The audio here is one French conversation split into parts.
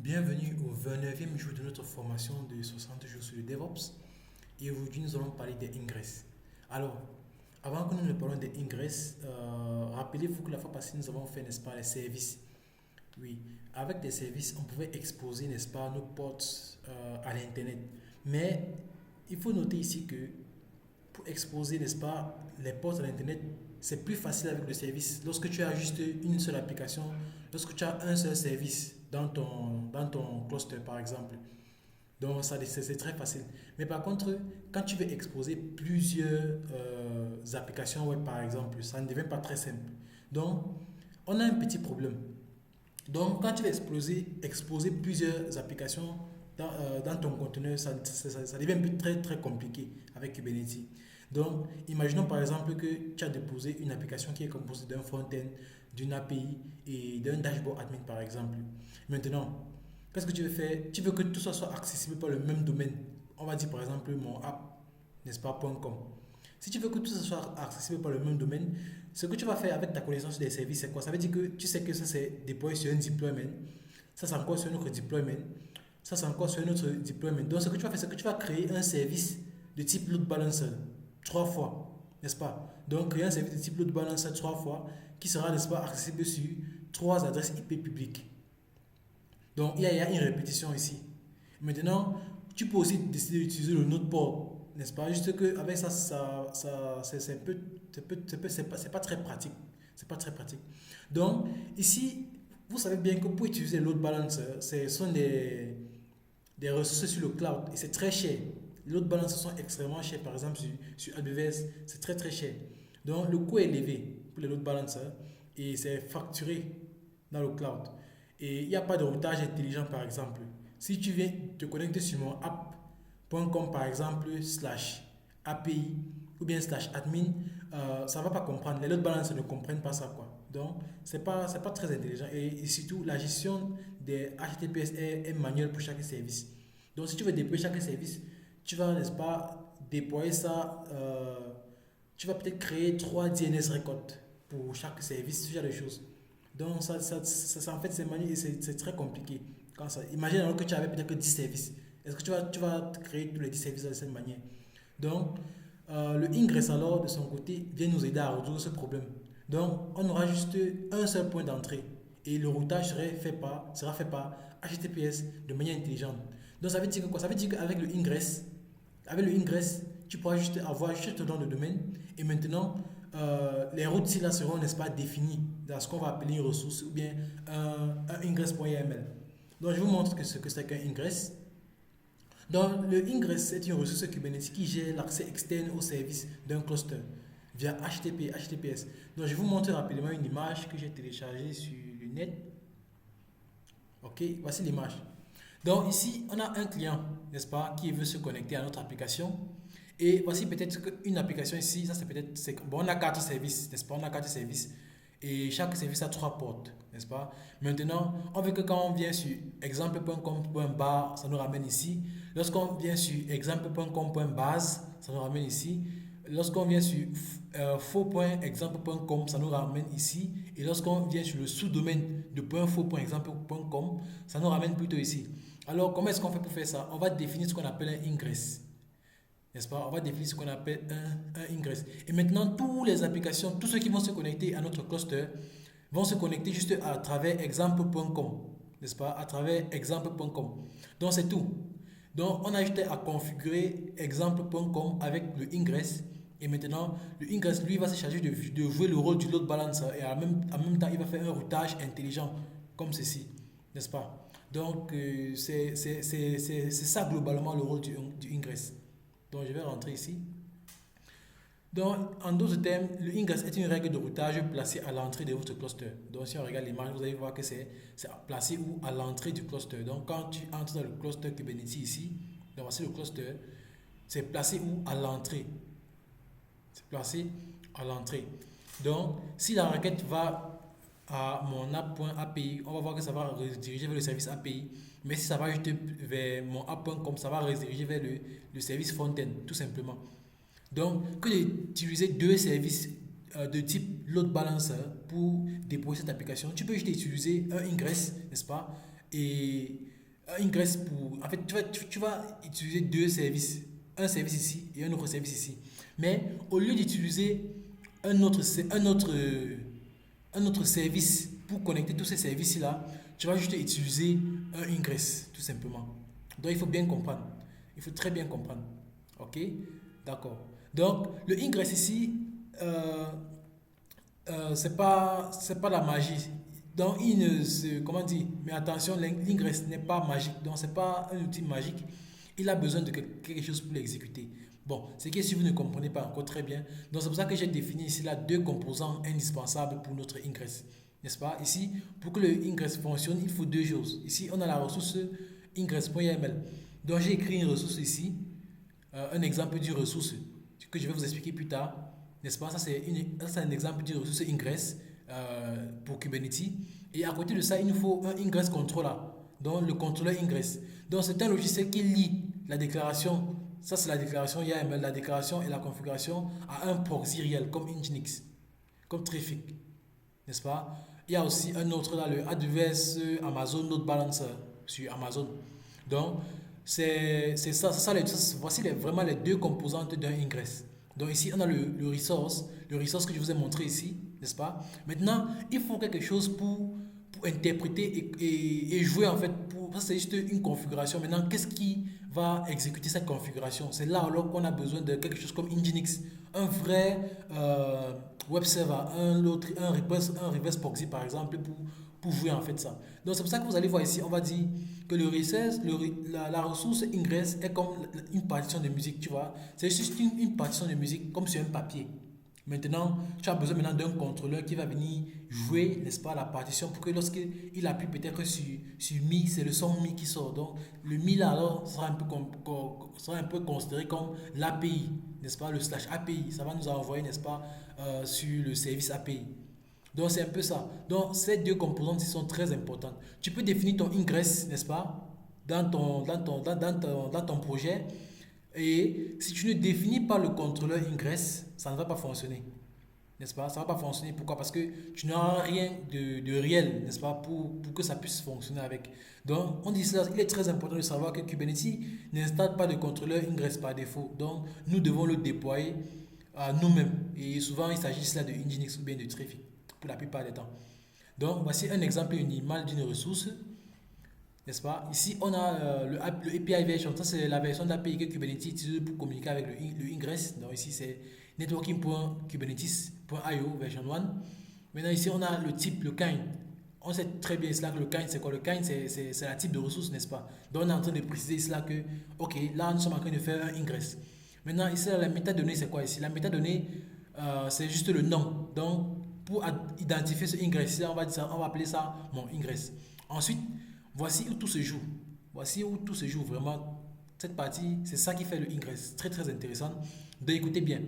Bienvenue au 29e jour de notre formation de 60 jours sur le DevOps. Et aujourd'hui, nous allons parler des ingress. Alors, avant que nous ne parlions des ingress, rappelez-vous que la fois passée, nous avons fait, n'est-ce pas, les services. Oui, avec des services, on pouvait exposer, n'est-ce pas, nos ports à l'Internet. Mais il faut noter ici que pour exposer, n'est-ce pas, les ports à l'Internet, c'est plus facile avec le service. Lorsque tu as juste une seule application, lorsque tu as un seul service dans ton cluster, par exemple. Donc, ça, c'est très facile. Mais par contre, quand tu veux exposer plusieurs applications web, par exemple, ça ne devient pas très simple. Donc, on a un petit problème. Donc, quand tu veux exposer plusieurs applications dans ton conteneur, ça devient un peu très, très compliqué avec Kubernetes. Donc, imaginons par exemple que tu as déposé une application qui est composée d'un front-end, d'une API et d'un dashboard admin, par exemple. Maintenant, qu'est-ce que tu veux faire? Tu veux que tout ça soit accessible par le même domaine. On va dire par exemple mon app, n'est-ce pas, .com. Si tu veux que tout ça soit accessible par le même domaine, ce que tu vas faire avec ta connaissance des services, c'est quoi? Ça veut dire que tu sais que ça c'est déployé sur un deployment, ça c'est encore sur un autre deployment, ça c'est encore sur un autre deployment. Donc ce que tu vas faire, c'est que tu vas créer un service de type load balancer trois fois, n'est-ce pas? Donc créer un service de type load balancer trois fois qui sera, n'est-ce pas, accessible sur trois adresses IP publiques. Donc il y a une répétition ici. Maintenant, tu peux aussi décider d'utiliser le node port, n'est-ce pas? Juste qu'avec ça, c'est un peu, c'est pas très pratique. C'est pas très pratique. Donc, ici, vous savez bien que pour utiliser le load balancer, ce sont des ressources sur le cloud et c'est très cher. Les load balancers sont extrêmement chers, par exemple sur AWS, c'est très très cher. Donc, le coût est élevé pour les load balancers et c'est facturé dans le cloud. Et il n'y a pas de routage intelligent, par exemple. Si tu viens te connecter sur mon app.com, par exemple, slash API ou bien slash admin, ça ne va pas comprendre. Les load balancers ne comprennent pas ça, quoi. Donc, c'est pas très intelligent. Et surtout, la gestion des HTTPS est manuelle pour chaque service. Donc, si tu veux déployer chaque service, tu vas, n'est-ce pas, déployer ça. Tu vas peut-être créer 3 DNS records pour chaque service, ce genre de choses. Donc, en fait, c'est très compliqué. Imagine alors que tu avais peut-être que 10 services. Est-ce que tu vas créer tous les 10 services de cette manière? Donc, le Ingress alors, de son côté, vient nous aider à résoudre ce problème. Donc, on aura juste un seul point d'entrée. Et le routage sera fait par HTTPS de manière intelligente. Donc, ça veut dire quoi? Ça veut dire qu'avec le Ingress, tu pourras juste avoir juste ton nom de domaine. Et maintenant, les routes là seront, n'est-ce pas, définies dans ce qu'on va appeler une ressource ou bien un ingress.yml. Donc, je vous montre ce que c'est qu'un ingress. Donc, le ingress est une ressource Kubernetes qui gère l'accès externe au service d'un cluster via HTTP, HTTPS. Donc, je vais vous montrer rapidement une image que j'ai téléchargée sur le net. Ok, voici l'image. Donc, ici, on a un client, n'est-ce pas, qui veut se connecter à notre application. Et voici peut-être une application ici, ça c'est peut-être, bon, on a quatre services, n'est-ce pas, on a quatre services. Et chaque service a trois portes, n'est-ce pas? Maintenant, on veut que quand on vient sur exemple.com.bar, ça nous ramène ici. Lorsqu'on vient sur exemple.com.base, ça nous ramène ici. Lorsqu'on vient sur faux.exemple.com, ça nous ramène ici. Et lorsqu'on vient sur le sous-domaine de .faux.exemple.com, ça nous ramène plutôt ici. Alors, comment est-ce qu'on fait pour faire ça? On va définir ce qu'on appelle un ingress. N'est-ce pas? On va définir ce qu'on appelle un ingress. Et maintenant, toutes les applications, tous ceux qui vont se connecter à notre cluster vont se connecter juste à travers exemple.com. N'est-ce pas? À travers exemple.com. Donc, c'est tout. Donc, on a juste à configurer exemple.com avec le ingress. Et maintenant, le ingress, lui, va se charger de jouer le rôle du load balancer. Et en même temps, il va faire un routage intelligent, comme ceci. N'est-ce pas? Donc, c'est ça globalement le rôle du ingress. Donc, je vais rentrer ici. Donc, en d'autres termes, le ingress est une règle de routage placée à l'entrée de votre cluster. Donc, si on regarde l'image, vous allez voir que c'est placé où à l'entrée du cluster. Donc, quand tu entres dans le cluster Kubernetes ici, donc voici le cluster, c'est placé où à l'entrée. C'est placé à l'entrée. Donc, si la requête va à mon app.api, on va voir que ça va rediriger vers le service API. Mais si ça va juste vers mon app.com, ça va rediriger vers le service front-end, tout simplement. Donc, que d'utiliser deux services de type load balancer pour déployer cette application, tu peux juste utiliser un ingress, n'est-ce pas? et un ingress pour... En fait, tu vas utiliser deux services. Un service ici et un autre service ici. Mais au lieu d'utiliser un autre service pour connecter tous ces services-là, tu vas juste utiliser un ingress, tout simplement. Donc, il faut bien comprendre. Il faut très bien comprendre. OK? D'accord. Donc, le ingress ici, c'est pas la magie. Donc, il ne se, comment dire, mais attention, l'ingress n'est pas magique. Donc, c'est pas un outil magique. Il a besoin de quelque chose pour l'exécuter. Bon, c'est que si vous ne comprenez pas encore très bien, donc c'est pour ça que j'ai défini ici là deux composants indispensables pour notre ingress. N'est-ce pas? Ici, pour que le ingress fonctionne, il faut deux choses. Ici, on a la ressource ingress.yml. Donc, j'ai écrit une ressource ici, un exemple d'une ressource que je vais vous expliquer plus tard. N'est-ce pas? Ça, c'est un exemple d'une ressource ingress pour Kubernetes. Et à côté de ça, il nous faut un ingress controller. Donc, le contrôleur ingress. Donc, c'est un logiciel qui lie la déclaration. Ça, c'est la déclaration YAML, la déclaration et la configuration à un proxy réel comme Nginx, comme Traefik. N'est-ce pas? Il y a aussi un autre là, le AWS Amazon Load Balancer sur Amazon. Donc, c'est ça, voici vraiment les deux composantes d'un ingress. Donc ici, on a le resource que je vous ai montré ici, n'est-ce pas? Maintenant, il faut quelque chose pour interpréter et jouer en fait. Ça, c'est juste une configuration. Maintenant, qu'est-ce qui va exécuter cette configuration? C'est là alors qu'on a besoin de quelque chose comme Nginx, un vrai web server, un reverse proxy par exemple pour jouer en fait ça. Donc c'est pour ça que vous allez voir ici, on va dire que la ressource ingress est comme une partition de musique, tu vois. C'est juste une partition de musique comme sur un papier. Maintenant, tu as besoin maintenant d'un contrôleur qui va venir jouer, n'est-ce pas, la partition pour que lorsqu'il appuie peut-être sur Mi, c'est le son Mi qui sort. Donc, le Mi là, alors, sera un peu considéré comme l'API, n'est-ce pas, le slash API. Ça va nous envoyer, n'est-ce pas, sur le service API. Donc, c'est un peu ça. Donc, ces deux composantes sont très importantes. Tu peux définir ton ingress, n'est-ce pas, dans ton projet. Et si tu ne définis pas le contrôleur ingress, ça ne va pas fonctionner. N'est-ce pas? Ça ne va pas fonctionner. Pourquoi? Parce que tu n'auras rien de réel, n'est-ce pas, pour que ça puisse fonctionner avec. Donc, on dit cela, il est très important de savoir que Kubernetes n'installe pas de contrôleur ingress par défaut. Donc, nous devons le déployer à nous-mêmes. Et souvent, il s'agit là de Nginx ou bien de Traefik, pour la plupart des temps. Donc, voici un exemple minimal d'une ressource. N'est-ce pas? Ici, on a le API version. Ça, c'est la version d'API que Kubernetes utilise pour communiquer avec le ingress. Donc, ici, c'est networking.kubernetes.io version 1. Maintenant, ici, on a le type, le kind. On sait très bien cela que le kind, c'est quoi? Le kind, c'est la type de ressource, n'est-ce pas? Donc, on est en train de préciser cela que, OK, là, nous sommes en train de faire un ingress. Maintenant, ici, la métadonnée, c'est quoi ici? La métadonnée, c'est juste le nom. Donc, pour identifier ce ingress, on va appeler ça mon ingress. Ensuite, voici où tout se joue. Voici où tout se joue vraiment. Cette partie, c'est ça qui fait le ingress. Très très intéressant. Donc écoutez bien.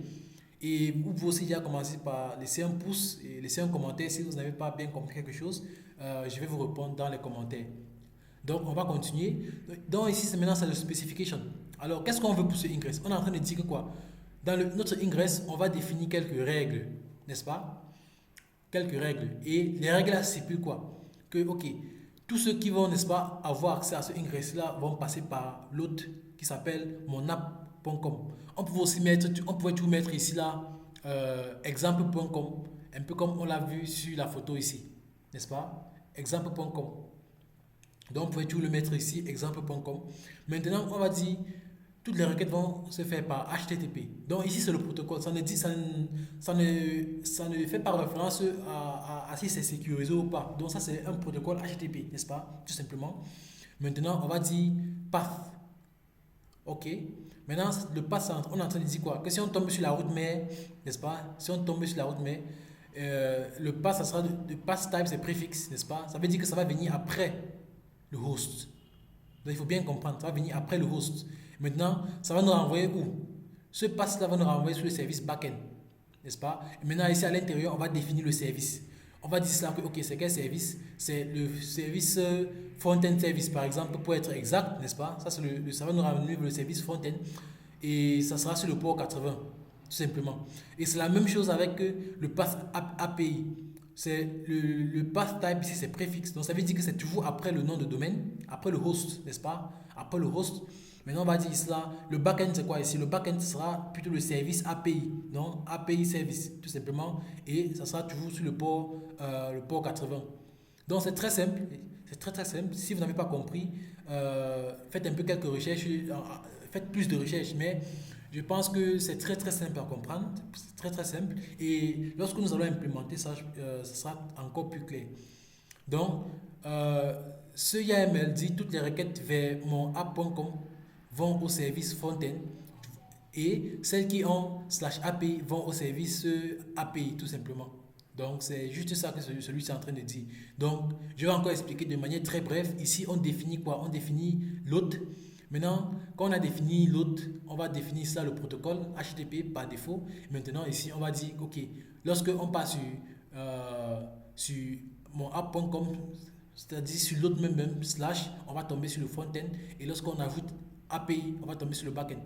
Et vous pouvez aussi déjà commencer par laisser un pouce et laisser un commentaire si vous n'avez pas bien compris quelque chose. Je vais vous répondre dans les commentaires. Donc on va continuer. Donc ici, c'est maintenant ça le specification. Alors qu'est-ce qu'on veut pour ce ingress? On est en train de dire que quoi? Dans notre ingress, on va définir quelques règles, n'est-ce pas? Quelques règles. Et les règles là, c'est plus quoi? Que ok. Tous ceux qui vont, n'est-ce pas, avoir accès à ce ingress-là vont passer par l'autre qui s'appelle monapp.com. On pouvait tout mettre ici là, exemple.com, un peu comme on l'a vu sur la photo ici, n'est-ce pas? Exemple.com. Donc, on pouvait tout le mettre ici, exemple.com. Maintenant, on va dire, toutes les requêtes vont se faire par HTTP. Donc, ici, c'est le protocole. Ça ne fait pas référence à si c'est sécurisé ou pas. Donc, ça, c'est un protocole HTTP, n'est-ce pas? Tout simplement. Maintenant, on va dire path. OK. Maintenant, le path, on est en train de dire quoi? Que si on tombe sur la route mère, n'est-ce pas? Si on tombe sur la route mère, le path, ça sera le path type, c'est préfixe, n'est-ce pas? Ça veut dire que ça va venir après le host. Donc, il faut bien comprendre, ça va venir après le host. Maintenant, ça va nous renvoyer où? Ce pass-là va nous renvoyer sur le service backend, n'est-ce pas? Et maintenant, ici à l'intérieur, on va définir le service. On va dire cela que, ok, c'est quel service? C'est le service front-end service, par exemple, pour être exact, n'est-ce pas? Ça, ça va nous ramener le service front-end et ça sera sur le port 80, tout simplement. Et c'est la même chose avec le pass API. c'est le path type ici, c'est préfixe. Donc, ça veut dire que c'est toujours après le nom de domaine, après le host, n'est-ce pas? Après le host. Maintenant, on va dire cela. Le backend, c'est quoi ici? Le backend sera plutôt le service API. Donc, API service, tout simplement. Et ça sera toujours sur le port 80. Donc, c'est très simple. C'est très, très simple. Si vous n'avez pas compris, faites un peu quelques recherches. Faites plus de recherches. Mais je pense que c'est très, très simple à comprendre. C'est très, très simple. Et lorsque nous allons implémenter ça, ça sera encore plus clair. Donc, ce YAML dit toutes les requêtes vers mon app.com vont au service front-end et celles qui ont /API vont au service API tout simplement. Donc c'est juste ça que celui-ci est en train de dire. Donc je vais encore expliquer de manière très brève. Ici on définit quoi? On définit l'hôte. Maintenant, quand on a défini l'hôte, on va définir ça le protocole HTTP par défaut. Maintenant ici on va dire ok, lorsque on passe sur mon app.com, c'est-à-dire sur l'autre même slash, on va tomber sur le front-end et lorsqu'on ajoute API, on va tomber sur le back-end.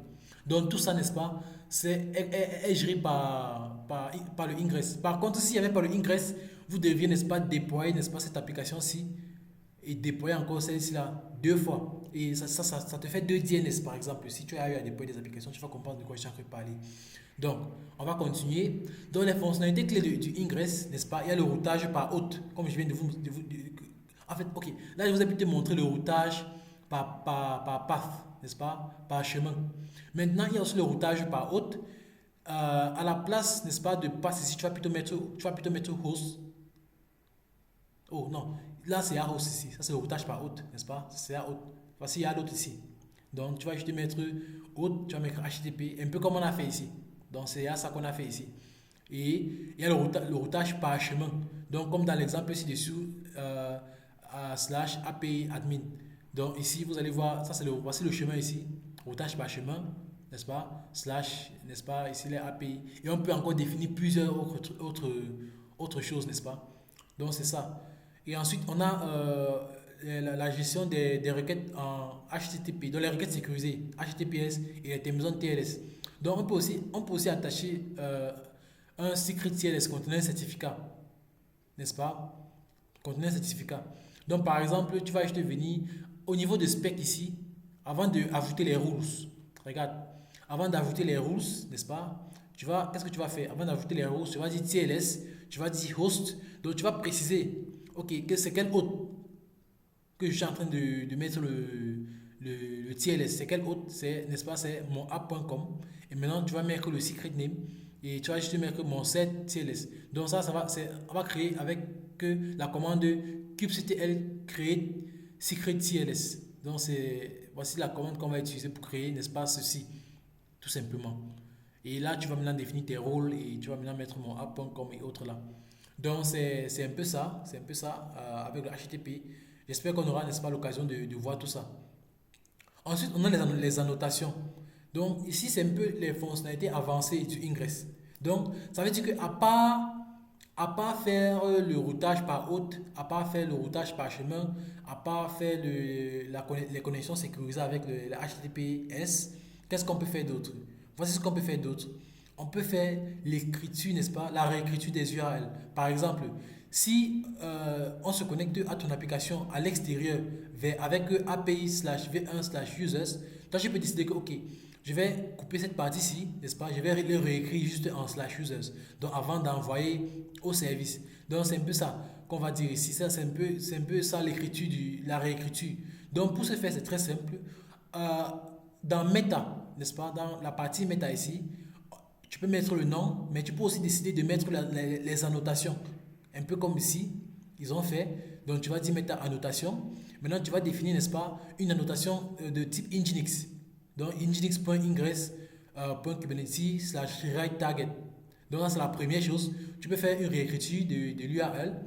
Donc tout ça, n'est-ce pas, est géré par le Ingress. Par contre, s'il n'y avait pas le Ingress, vous deviez, n'est-ce pas, déployer, n'est-ce pas, cette application-ci et déployer encore celle-ci-là 2 fois. Et ça te fait 2 DNS, par exemple. Si tu as eu à déployer des applications, tu vas comprendre de quoi je suis en train de parler. Donc, on va continuer. Dans les fonctionnalités clés du Ingress, n'est-ce pas, il y a le routage par hôte, comme je viens de vous... En fait, ok, là je vous ai plutôt montré le routage par path, n'est-ce pas, par chemin. Maintenant, il y a aussi le routage par hôte. À la place, n'est-ce pas, de path ici, tu vas plutôt mettre host. Oh non, là c'est à host ici, ça c'est le routage par hôte, n'est-ce pas, c'est à hôte. Voici, il y a l'autre ici. Donc, tu vas juste mettre hôte, tu vas mettre HTTP, un peu comme on a fait ici. Donc, c'est ça qu'on a fait ici. Et il y a le routage par chemin. Donc, comme dans l'exemple ci-dessous, slash API admin. Donc, ici, vous allez voir, ça c'est voici le chemin ici. Routage par chemin, n'est-ce pas? Slash, n'est-ce pas? Ici, les API. Et on peut encore définir plusieurs autres choses, n'est-ce pas? Donc, c'est ça. Et ensuite, on a la gestion des requêtes en HTTP, dans les requêtes sécurisées, HTTPS et les terminaisons TLS. Donc, on peut aussi attacher un secret TLS contenant un certificat, n'est-ce pas? Contenant un certificat. Donc, par exemple, tu vas juste venir au niveau de spec ici, avant d'ajouter les rules. Regarde, avant d'ajouter les rules, n'est-ce pas? Qu'est-ce que tu vas faire? Avant d'ajouter les rules, tu vas dire TLS, tu vas dire host. Donc, tu vas préciser, ok, que c'est quel hôte que je suis en train de mettre le TLS. C'est quel hôte? N'est-ce pas? C'est mon app.com. Et maintenant, tu vas mettre le secret name et tu vas juste mettre mon set TLS. Donc, on va créer avec la commande kubectl create secret TLS. Donc, voici la commande qu'on va utiliser pour créer, n'est-ce pas, ceci, tout simplement. Et là, tu vas maintenant définir tes rôles et tu vas maintenant mettre mon app.com et autres là. Donc, c'est un peu ça, avec le HTTP. J'espère qu'on aura, n'est-ce pas, l'occasion de voir tout ça. Ensuite, on a les annotations. Donc, ici, c'est un peu les fonctionnalités avancées du Ingress. Donc, ça veut dire qu'à part faire le routage par hôte, à part faire le routage par chemin, à part faire les connexions sécurisées avec le HTTPS, qu'est-ce qu'on peut faire d'autre? Voici ce qu'on peut faire d'autre. On peut faire l'écriture, n'est-ce pas, la réécriture des URL. Par exemple, si on se connecte à ton application à l'extérieur avec API/v1/users, toi tu peux décider que ok, je vais couper cette partie-ci, n'est-ce pas, je vais le réécrire juste en /users. Donc avant d'envoyer au service. Donc c'est un peu ça qu'on va dire ici. Ça, c'est un peu ça l'écriture, la réécriture. Donc pour ce faire, c'est très simple. Dans Meta, n'est-ce pas, dans la partie Meta ici, tu peux mettre le nom, mais tu peux aussi décider de mettre les annotations. Un peu comme ici, ils ont fait. Donc, tu vas dire Meta annotation. Maintenant, tu vas définir, n'est-ce pas, une annotation de type Nginx. Donc, nginx.ingress.kubernetes/write target. Donc, ça, c'est la première chose. Tu peux faire une réécriture de l'URL.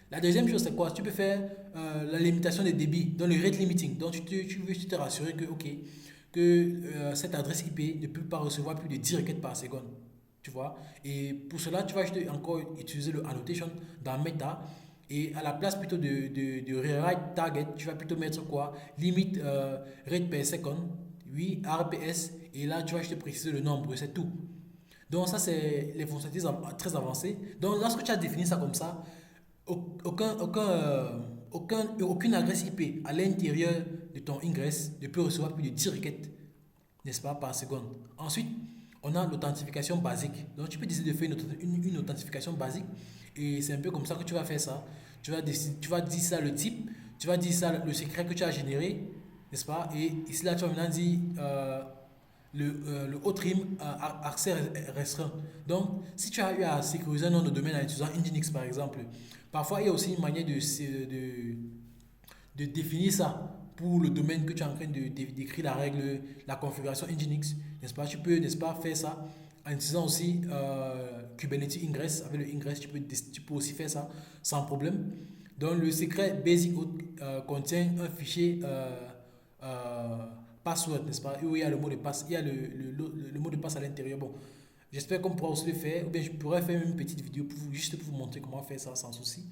La deuxième chose, c'est quoi? Tu peux faire la limitation des débits, donc le rate limiting. Donc, tu veux te rassurer que, ok, cette adresse IP ne peut pas recevoir plus de 10 requêtes par seconde. Tu vois? Et pour cela, tu vas encore utiliser le annotation dans Meta. Et à la place plutôt de rewrite target, tu vas plutôt mettre quoi? Limite rate per second, oui, RPS. Et là, tu vas juste préciser le nombre, c'est tout. Donc ça, c'est les fonctionnalités très avancées. Donc lorsque tu as défini ça comme ça, Aucune adresse IP à l'intérieur de ton ingress ne peut recevoir plus de 10 requêtes, n'est-ce pas, par seconde. Ensuite, on a l'authentification basique. Donc, tu peux décider de faire une authentification basique et c'est un peu comme ça que tu vas faire ça. Tu vas dire ça le type, tu vas dire ça le secret que tu as généré, n'est-ce pas? Et ici, là, tu vas maintenant dire le autre rime accès restreint. Donc, si tu as eu à sécuriser un nom de domaine en utilisant Nginx par exemple, parfois il y a aussi une manière de définir ça pour le domaine que tu es en train d'écrire la règle, la configuration Nginx, n'est-ce pas? Tu peux, n'est-ce pas, faire ça en utilisant aussi Kubernetes Ingress. Avec le Ingress, tu peux aussi faire ça sans problème. Donc, le secret basic contient un fichier password, n'est-ce pas? Où il y a le mot de passe, il y a le mot de passe à l'intérieur. Bon, j'espère qu'on pourra aussi le faire, ou bien je pourrais faire une petite vidéo juste pour vous montrer comment faire ça sans souci.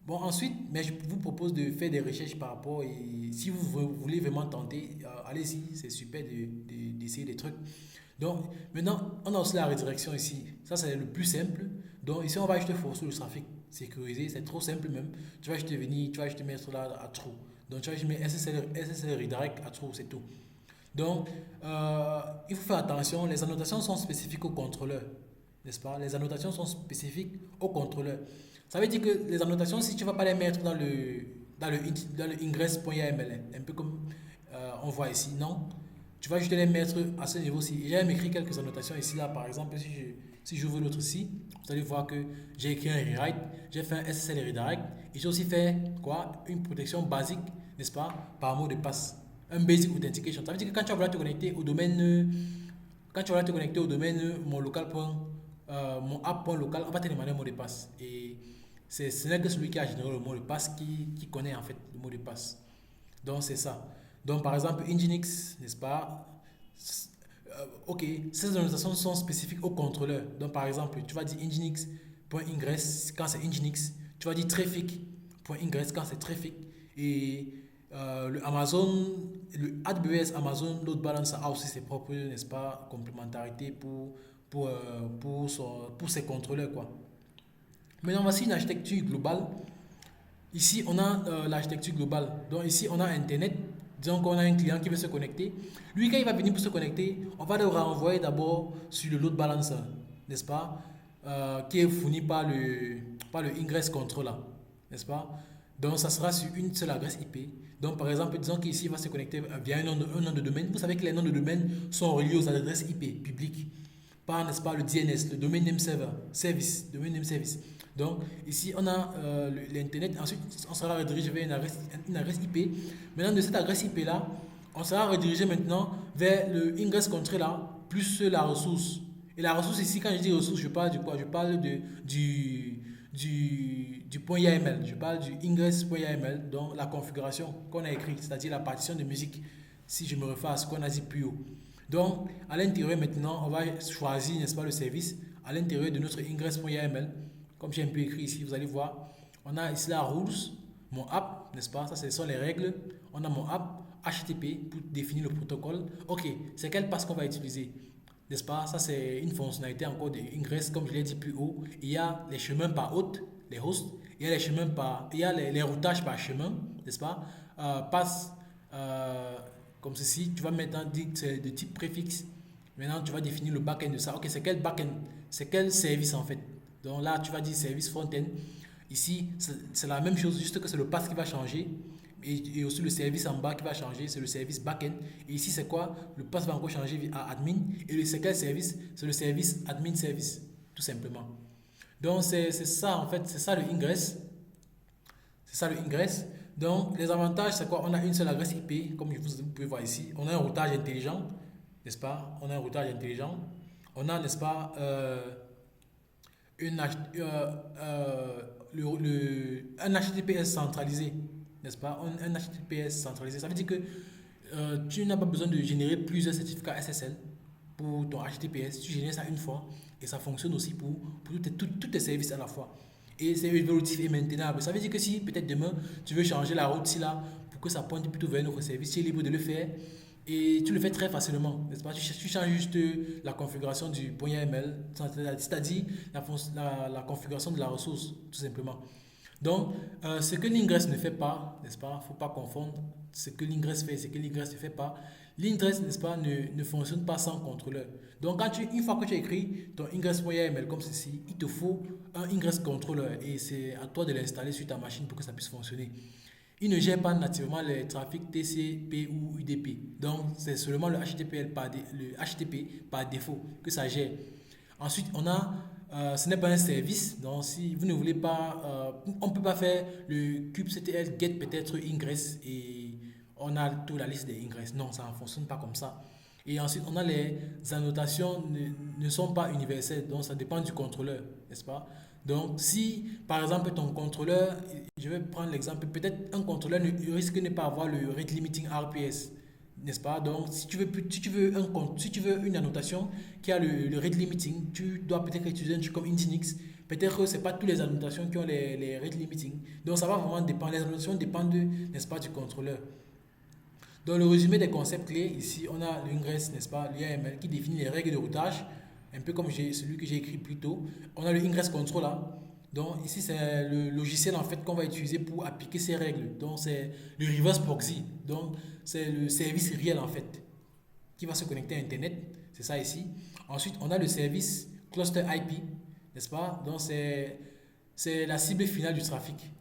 Bon, ensuite, mais je vous propose de faire des recherches par rapport et si vous voulez vraiment tenter, allez-y, c'est super d'essayer des trucs. Donc, maintenant, on a aussi la redirection ici. Ça, c'est le plus simple. Donc, ici, on va juste forcer le trafic sécurisé. C'est trop simple même. Tu vas juste venir, tu vas juste mettre là à true. Donc, tu vas juste mettre SSL redirect à true, c'est tout. Donc, il faut faire attention. Les annotations sont spécifiques au contrôleur, n'est-ce pas? Les annotations sont spécifiques au contrôleur. Ça veut dire que les annotations, si tu ne vas pas les mettre dans le ingress.yml, un peu comme on voit ici, non. Tu vas juste les mettre à ce niveau-ci. J'ai même écrit quelques annotations ici, là, par exemple, si j'ouvre l'autre ici, vous allez voir que j'ai écrit un rewrite, j'ai fait un SSL redirect, et j'ai aussi fait quoi? Une protection basique, n'est-ce pas? Par mot de passe. Un basic authentication. Ça veut dire que quand tu vas vouloir te connecter au domaine, mon local. Mon app.local, on va te demander un mot de passe. Et ce n'est que celui qui a généré le mot de passe qui connaît en fait le mot de passe. Donc c'est ça. Donc par exemple, Nginx, n'est-ce pas? Ok, ces annotations sont spécifiques au contrôleur. Donc par exemple, tu vas dire nginx.ingress quand c'est Nginx. Tu vas dire traffic.ingress quand c'est traffic. Et le AWS Amazon Load Balancer a aussi ses propres, n'est-ce pas, complémentarités pour ses contrôleurs, quoi. Maintenant, voici une architecture globale. Ici, on a l'architecture globale. Donc ici, on a Internet. Disons qu'on a un client qui veut se connecter. Lui, quand il va venir pour se connecter, on va le renvoyer d'abord sur le load balancer, n'est-ce pas? Qui est fourni par le ingress controller, n'est-ce pas? Donc, ça sera sur une seule adresse IP. Donc, par exemple, disons qu'ici, il va se connecter via un nom de domaine. Vous savez que les noms de domaine sont reliés aux adresses IP publiques par, n'est-ce pas, le DNS, le Domain Name Server, Service, Domain Name Service. Donc, ici, on a l'Internet. Ensuite, on sera redirigé vers une adresse IP. Maintenant, de cette adresse IP-là, on sera redirigé maintenant vers le ingress controller plus la ressource. Et la ressource ici, quand je dis ressource, je parle de quoi? Je parle du point YAML. Je parle du ingress.yml, donc la configuration qu'on a écrite, c'est-à-dire la partition de musique, si je me refais à ce qu'on a dit plus haut. Donc, à l'intérieur maintenant, on va choisir, n'est-ce pas, le service à l'intérieur de notre ingress.yml. Comme j'ai un peu écrit ici, vous allez voir, on a ici la rules, mon app, n'est-ce pas? Ça, ce sont les règles. On a mon app, HTTP pour définir le protocole. Ok, c'est quel pass qu'on va utiliser? N'est-ce pas? Ça, c'est une fonctionnalité encore de Ingress, comme je l'ai dit plus haut. Il y a les chemins par hôte, les hosts. Il y a les chemins il y a les routages par chemin, n'est-ce pas? Passe comme ceci. Tu vas maintenant dire que c'est de type préfixe. Maintenant, tu vas définir le backend de ça. Ok, c'est quel backend? C'est quel service en fait? Donc là, tu vas dire service front-end. Ici, c'est la même chose, juste que c'est le path qui va changer. Et aussi le service en bas qui va changer, c'est le service backend. Et ici, c'est quoi? Le path va encore changer à admin. Et c'est quel service? C'est le service admin service, tout simplement. Donc, c'est ça, en fait, c'est ça le ingress. C'est ça le ingress. Donc, les avantages, c'est quoi? On a une seule adresse IP, comme vous pouvez voir ici. On a un routage intelligent, n'est-ce pas? On a un routage intelligent. On a, n'est-ce pas, un HTTPS centralisé, n'est-ce pas? Un HTTPS centralisé, ça veut dire que tu n'as pas besoin de générer plusieurs certificats SSL pour ton HTTPS. Tu génères ça une fois et ça fonctionne aussi pour tous tes services à la fois. Et c'est évolutif et maintenable. Ça veut dire que si peut-être demain tu veux changer la route là pour que ça pointe plutôt vers un autre service, tu es libre de le faire. Et tu le fais très facilement, n'est-ce pas? Tu changes juste la configuration du point YAML, c'est-à-dire la configuration de la ressource, tout simplement. Donc, ce que l'ingress ne fait pas, n'est-ce pas, il ne faut pas confondre ce que l'ingress fait et ce que l'ingress ne fait pas. L'ingress, n'est-ce pas, ne fonctionne pas sans contrôleur. Donc, une fois que tu as écrit ton ingress.yml comme ceci, il te faut un ingress controller et c'est à toi de l'installer sur ta machine pour que ça puisse fonctionner. Il ne gère pas nativement les trafics TCP ou UDP. Donc, c'est seulement le HTTP par défaut que ça gère. Ensuite, ce n'est pas un service. Donc, si vous ne voulez pas, on ne peut pas faire le kubectl get peut-être ingress et on a toute la liste des ingress. Non, ça ne fonctionne pas comme ça. Et ensuite, on a les annotations ne sont pas universelles, donc ça dépend du contrôleur, n'est-ce pas? Donc, si par exemple ton contrôleur, je vais prendre l'exemple, peut-être un contrôleur risque de ne pas avoir le rate limiting RPS, n'est-ce pas? Donc, si tu veux une annotation qui a le rate limiting, tu dois peut-être utiliser un truc comme Nginx. Peut-être que ce n'est pas toutes les annotations qui ont les rate limiting. Donc, ça va vraiment dépendre. Les annotations dépendent, n'est-ce pas, du contrôleur. Dans le résumé des concepts clés, ici, on a l'ingress, n'est-ce pas, l'IAML qui définit les règles de routage, un peu comme celui que j'ai écrit plus tôt. On a le ingress controller. Donc, ici, c'est le logiciel en fait qu'on va utiliser pour appliquer ces règles. Donc, c'est le reverse proxy. Donc, c'est le service réel en fait qui va se connecter à Internet. C'est ça ici. Ensuite, on a le service cluster IP, n'est-ce pas? Donc, c'est la cible finale du trafic.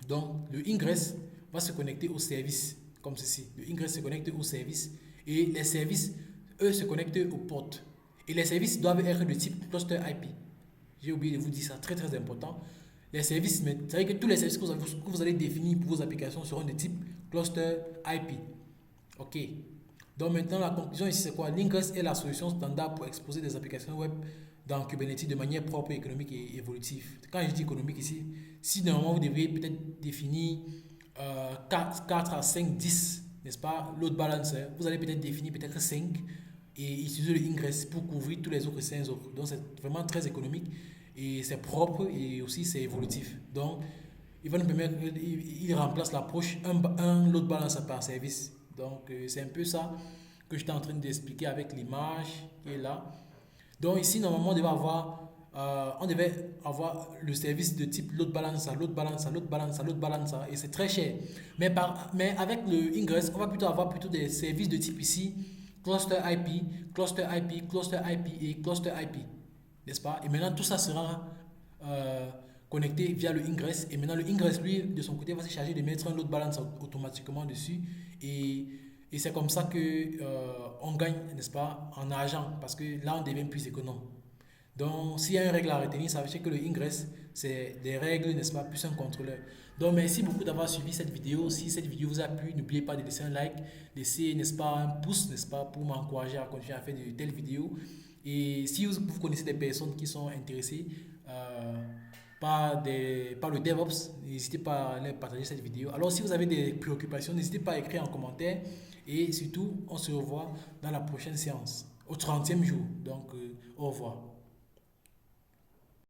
Donc, le ingress va se connecter au service comme ceci. Le ingress se connecte au service et les services, eux, se connectent aux portes. Et les services doivent être de type cluster IP. J'ai oublié de vous dire ça, très très important. Les services, c'est-à-dire que tous les services que vous allez définir pour vos applications seront de type cluster IP. OK. Donc maintenant, la conclusion ici, c'est quoi? L'ingress est la solution standard pour exposer des applications web dans Kubernetes de manière propre, économique et évolutive. Quand je dis économique ici, si normalement vous devriez peut-être définir 4 à 5, 10, n'est-ce pas, load balancer, vous allez peut-être définir peut-être 5 et utiliser le ingress pour couvrir tous les autres 5 autres. Donc c'est vraiment très économique et c'est propre et aussi c'est évolutif. Donc il va nous permettre, il remplace l'approche un load balancer par service. Donc c'est un peu ça que j'étais en train d'expliquer avec l'image qui est là. Donc ici normalement on devait avoir le service de type load balancer, load balancer, load balancer, load balancer et c'est très cher. Mais avec le ingress, on va plutôt avoir des services de type ici cluster IP, cluster IP, cluster IP et cluster IP, n'est-ce pas? Et maintenant tout ça sera connecté via le ingress et maintenant le ingress lui de son côté va se charger de mettre un load balancer automatiquement dessus et c'est comme ça que on gagne, n'est-ce pas, en argent parce que là on devient plus économe. Donc, s'il y a une règle à retenir, ça veut dire que le ingress, c'est des règles, n'est-ce pas, plus un contrôleur. Donc, merci beaucoup d'avoir suivi cette vidéo. Si cette vidéo vous a plu, n'oubliez pas de laisser un like, laisser, n'est-ce pas, un pouce, n'est-ce pas, pour m'encourager à continuer à faire de telles vidéos. Et si vous connaissez des personnes qui sont intéressées par le DevOps, n'hésitez pas à leur partager cette vidéo. Alors, si vous avez des préoccupations, n'hésitez pas à écrire en commentaire. Et surtout, on se revoit dans la prochaine séance, au 30e jour. Donc, au revoir.